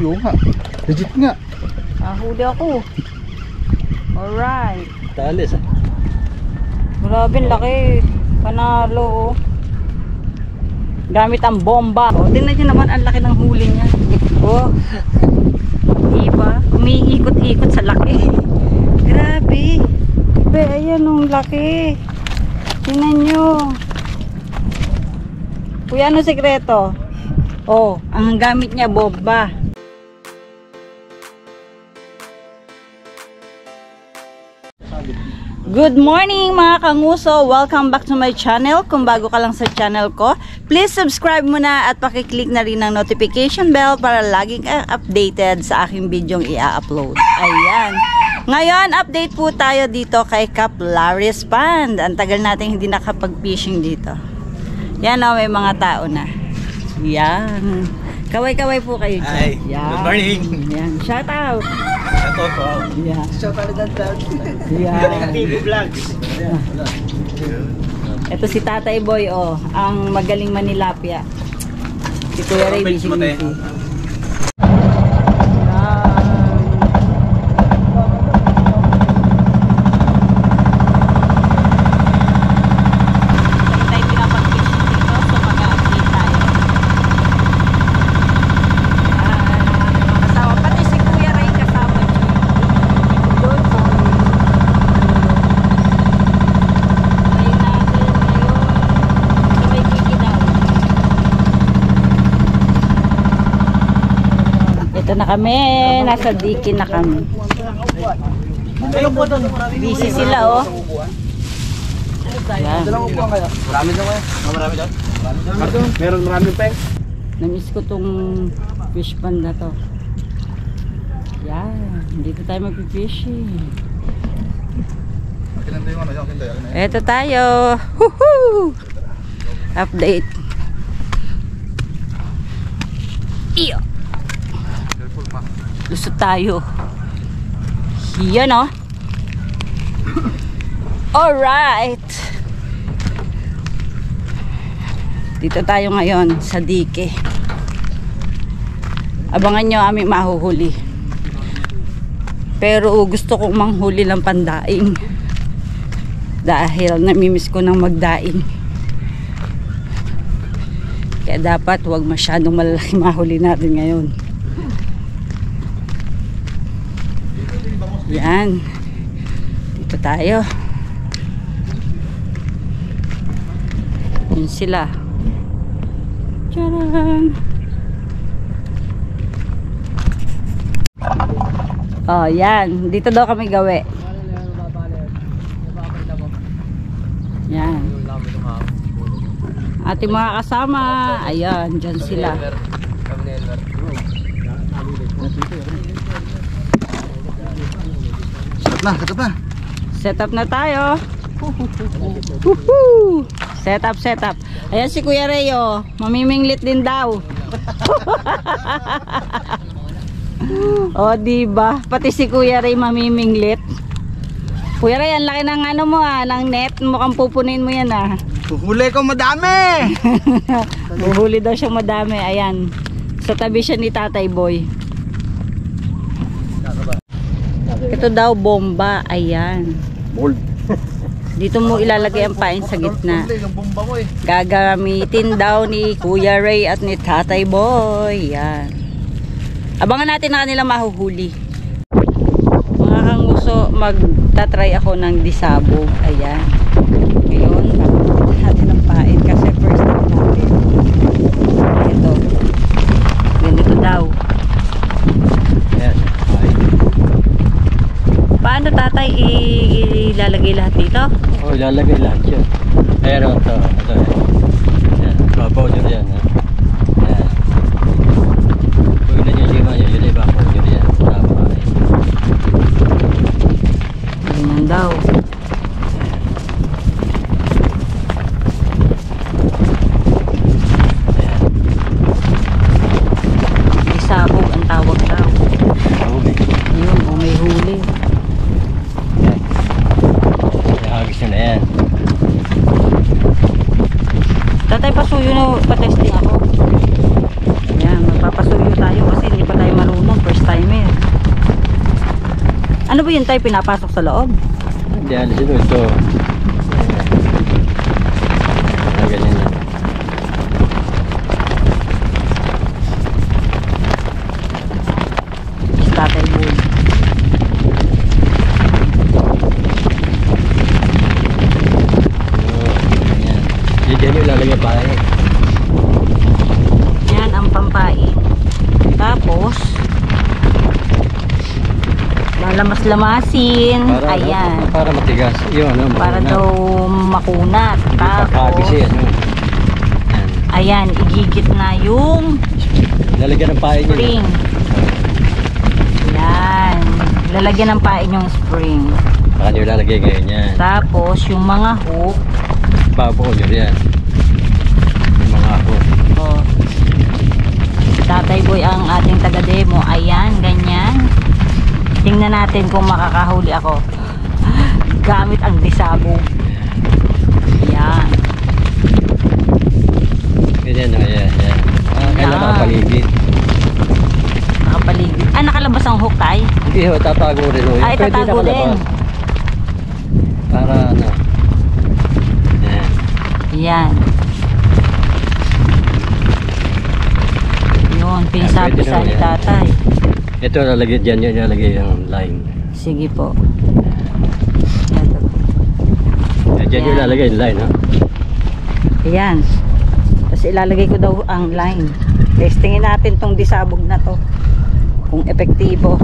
yung nga. Legit nga. Huli ako. Alright. Talis ah. Grabe, laki. Panalo. Gamit ang bomba. Tingnan nyo naman ang laki ng huli niya. Diba? Umiikot-ikot sa laki. Grabe. Ayan ang laki. Tingnan nyo. Kuya, ano sekreto? Ang gamit niya bomba. Good morning mga kanguso! Welcome back to my channel. Kung bago ka lang sa channel ko, please subscribe muna at pakiclick na rin ang notification bell para laging updated sa aking videong i-upload. Ayan. Ngayon, update po tayo dito kay Cap Laris Pond. Ang tagal natin hindi nakapag-fishing dito. Yan o, may mga tao na. Yan. Kaway-kaway po kayo dyan. Hi. Yan. Good morning. Yan. Shout out. Shout out po. Yan. Shout out vlog. Yan. TV vlogs. Ito si Tatay Boy, ang magaling manilapya. Si Kuya Ray, busy. Ito na kami, nasa dikin na kami. Busy sila Yan. Marami daw kayo? Marami daw? Meron maraming peng? Namiss ko tong fish pond na to. Yan, dito tayo mag-fishing. Ito tayo. Woohoo! Update. Iyo. Lusot tayo. Yan Alright. Dito tayo ngayon sa dike. Abangan nyo aming mahuhuli. Pero gusto kong manghuli ng pandaing. Dahil namimiss ko ng magdaing. Kaya dapat wag masyadong malalaki mahuli natin ngayon. Yan. Dito tayo. Yun sila. Tcharan! Yan. Dito daw kami gawi. Yan. Ating mga kasama. Ayan. Dyan sila. Set up na tayo. Woohoo! Set up. Ayan si Kuya Rayo, mamiminglit din daw. Diba? Pati si Kuya Ray mamiminglit. Kuya Ray, ang laki ng ng net. Mukhang pupunin mo yan Huhuli ko madami. Huhuli daw siya madami. Ayan. Sa tabi siya ni Tatay Boy. Ito daw bomba, ayan. Bold. Dito mo ilalagay ang pain sa gitna. Gagamitin daw ni Kuya Ray at ni Tatay Boy. Yan. Abangan natin na kanila mahuhuli. Mga kanguso, magtatry ako ng disabog. Ayan. Ngayon, gagamitin natin ang pain kasi first time natin. Ito. Ganito daw. Yes. Paano tatay ilalagay lahat dito? Ilalagay lahat yun. Pero ito. Yan. Babaw nyo yan. Yan. Huwag na nyo siya yun. Yun ay babaw nyo yan. Ganyan daw. Isabog ang tawag daw. Yun, may huli. Hagis nyo na yan. yun tayo pinapasok sa loob? Hindi, alisin mo ito. Ganyan yan. Tatay boy. Ganyan. Diyan yung lalagay pa eh. Yan ang pampain. Tapos lalamas-lamasin. Para, Ayan. Para matigas. Yun, ano, Para makunat. daw makunat. Pagkabis Tapos eh, ano. Yan. ayan, igigit na yung Lalagyan ng pain yun. spring. Yan. Lalagyan ng pain yung spring. Baka nyo lalagay ngayon yan. Tapos yung mga hook. Pabuo nyo yan. Yung mga ako. Oh. Tatay boy ang ating taga-demo. Ayan, ganyan. Tingnan natin kung makakahuli ako. Gamit ang disabo. Yan. Ganyan, ayan. Kailan Yan. nakapaligid. Nakapaligid. Ah, nakalabas ang hook tayo. Hindi ho, tatago rin ho. Ay, Pwede tatago nakalabas. din. Para ano. Yan. Yan. Yun, pinasabi pwede sa na, ni yan. tatay. Ito lalagay dyan, yun lalagay yung line. Sige po. Dyan yung Yan. lalagay yung line ha. Ayan. Tapos ilalagay ko daw ang line. Testingin natin tong disabog na to. Kung epektibo.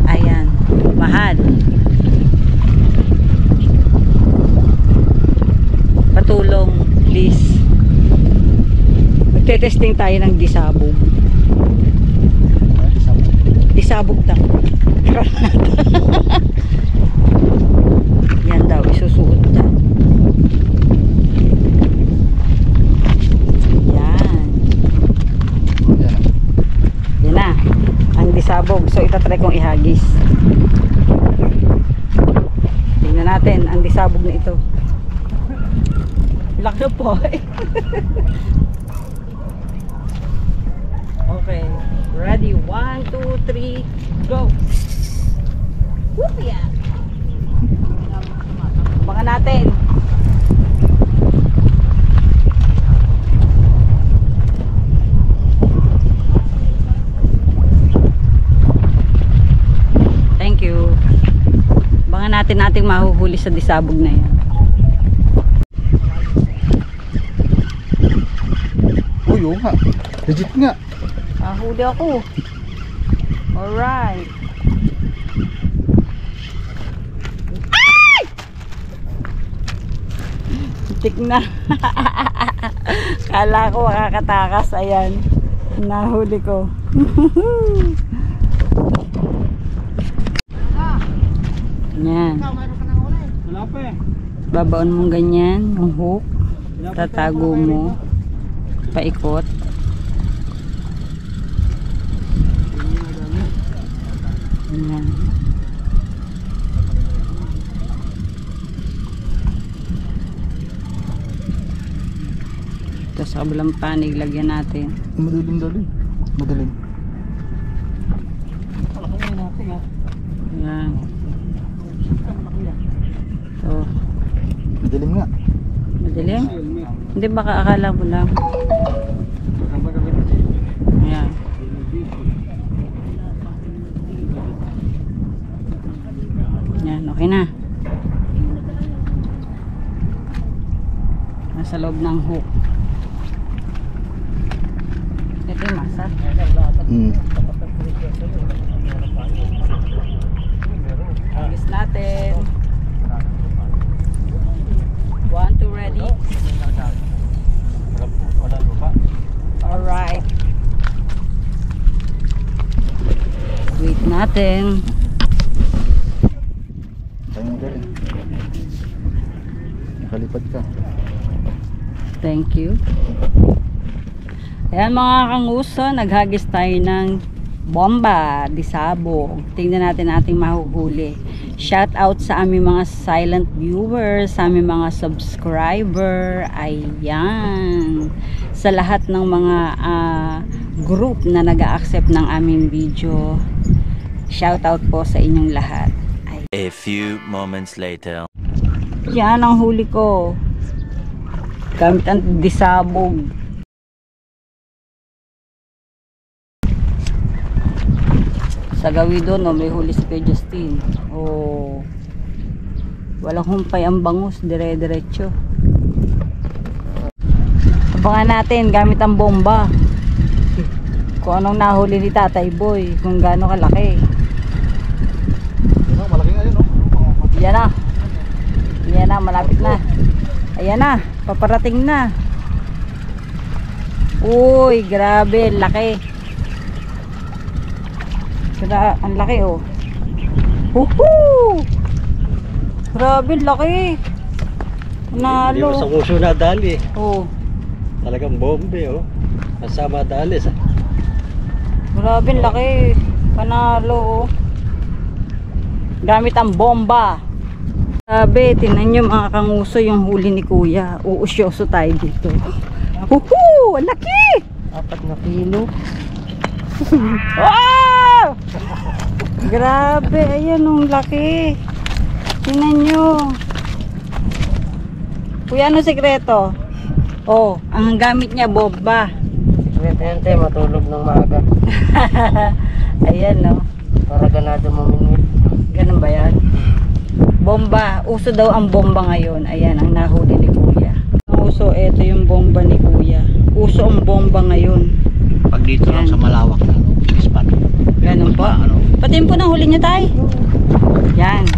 Ayan. Mahal. Patulong, please. Magte-testing tayo ng disabog. Disabog daw. Yan daw, isusuot daw. Yan. Yan na. Ang disabog. So, itatry kong ihagis. Tingnan natin ang disabog na ito. Laki po. Okay. Ready? 1, 2, 3, go! Whoop, yeah! Abangan natin. Thank you. Abangan natin nating mahuhuli sa disabog na yan. Uy, oo nga. Legit nga. Mahuli ako. Alright. Ay! Tik na. Kala ko makakatakas. Ayan. Nahuli ko. Yan. Wala pa eh. Babaon mong ganyan. Yung hook. Tatago mo. Paikot. Ayan. Ito sa kabilang panig, lagyan natin. Madaling. Ayan. Ito. Madaling nga. Madilim? Hindi, baka akala mo lang. Ayan. Ayan, okay na. Nasa loob ng hook. Ito yung masa. Agis natin. 1, 2, ready? Alright. Wait natin. Tayo mo galing. Nakalipad ka. Thank you. Ayan mga kanguso, naghagis tayo ng bomba, disabog. Tingnan natin ating mahuhuli. Shout out sa aming mga silent viewers, sa aming mga subscriber. Ayan. Sa lahat ng mga group na nag-a-accept ng aming video. Shoutout po sa inyong lahat. Ay. A few moments later. Yan ang huli ko. Gamit ang disabog. Sa gawi doon, may huli si Kuya Justin. Walang humpay ang bangus, dire-diretso. Abangan natin gamit ang bomba. Kung anong nahuli ni Tatay Boy, kung gaano kalaki. Malaki nga yun, oh. Yan na. Yan na, malapit na. Ayan na, paparating na. Uy, grabe, laki. Kaya ang laki, oh. Woohoo! Grabe, laki. Hindi mo sa Nalo. kuso na dali. Oh, Talagang bombe, oh. Kasama dali sa... grabe, laki. Panalo, oh. Gamit ang bomba. Grabe, tinan nyo mga kanguso yung huli ni Kuya. Uusyoso tayo dito. Woohoo! Ang laki! 4 na kilo. Wow! Grabe, ayan ang laki. Tingnan nyo. Kuya, ano sikreto? Oh, ang gamit niya bomba. Swerte matulog ng maaga Ayan, no. para ganado maminwit. Ganun ba yan? Bomba. Uso daw ang bomba ngayon. Ayan, ang nahuli ni Kuya. Uso, eto yung bomba ni Kuya. Uso ang bomba ngayon. Pag dito lang Yan. sa malawak na spot. Ganun po. Pati po na huli niya tayo. Yan.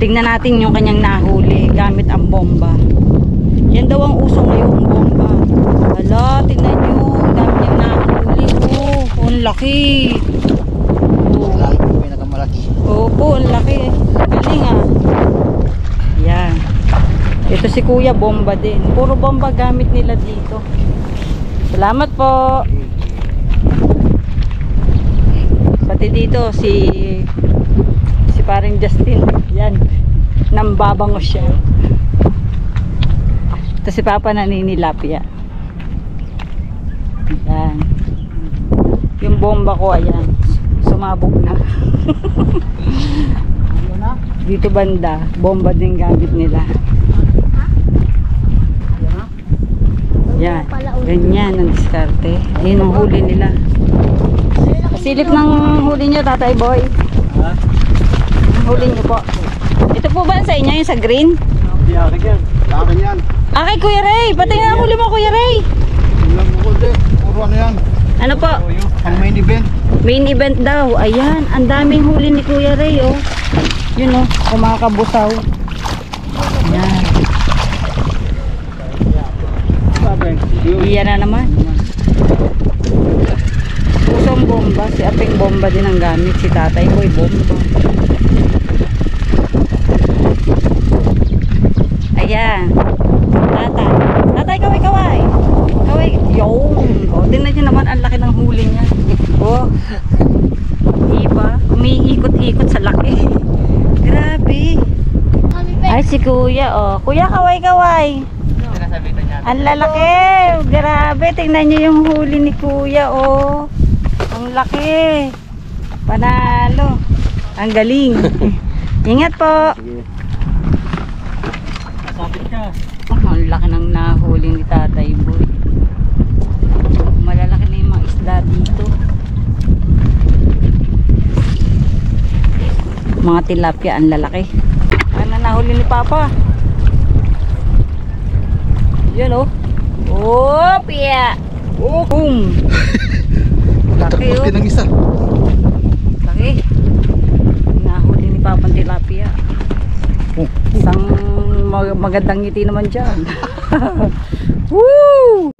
Tingnan natin yung kanyang nahuli gamit ang bomba. Yan daw ang uso ngayon, bomba. Hala, tingnan nyo. Ang dami niyang nahuli. Oh, ang laki. Oh. Lagi ko pinakamalaki. Opo, ang laki. Galing ah. Yan. Ito si Kuya, bomba din. Puro bomba gamit nila dito. Salamat po. Pati dito si paring Justin. Yan. Nambabangos siya. Ito si Papa naninilapya. Yan. Yung bomba ko, ayan. Sumabog na. Dito banda, bomba din gamit nila. Yan. Ganyan ang diskarte. Ayun ang huli nila. Silip ng huli nyo, Tatay Boy. Ang huli nyo po. Ito po ba sa inyo yung sa green? Hindi akin yan. Akin yan. Kay Kuya Ray. Pati nga ang huli mo, Kuya Ray. Ulang mo kundi. Puro ano yan. Ano po? Ang main event. Main event daw. Ayan. Ang daming huli ni Kuya Ray, oh. Yun, oh. Kumakabusaw. Ayan. Iyan na naman. Pusong bomba. Si Aping bomba din ang gamit. Si Tatay Boy bomba. Ayan. Tatay. Tatay, kaway. Kaway. Yung. O, tingnan nyo naman ang laki ng huli niya. O. Diba? Umiikot-ikot sa laki. Grabe. Ay, si Kuya. O. Kuya, kaway. Ang lalaki. Grabe. Tingnan nyo yung huli ni Kuya. O. Ang laki. Panalo. Ang galing. Ingat po. Sabit ka. Ang laki ng nahuli ni Tatay Boy. Malalaki na yung mga isda dito. Mga tilapia ang lalaki. Ano nahuli ni Papa? Yun oh. Oh, pia. Oh, boom. Laki Tapos oh. din ang isa. Laki. Nahuli ni Papa ang tilapia. Isang magandang ngiti naman dyan. Woo!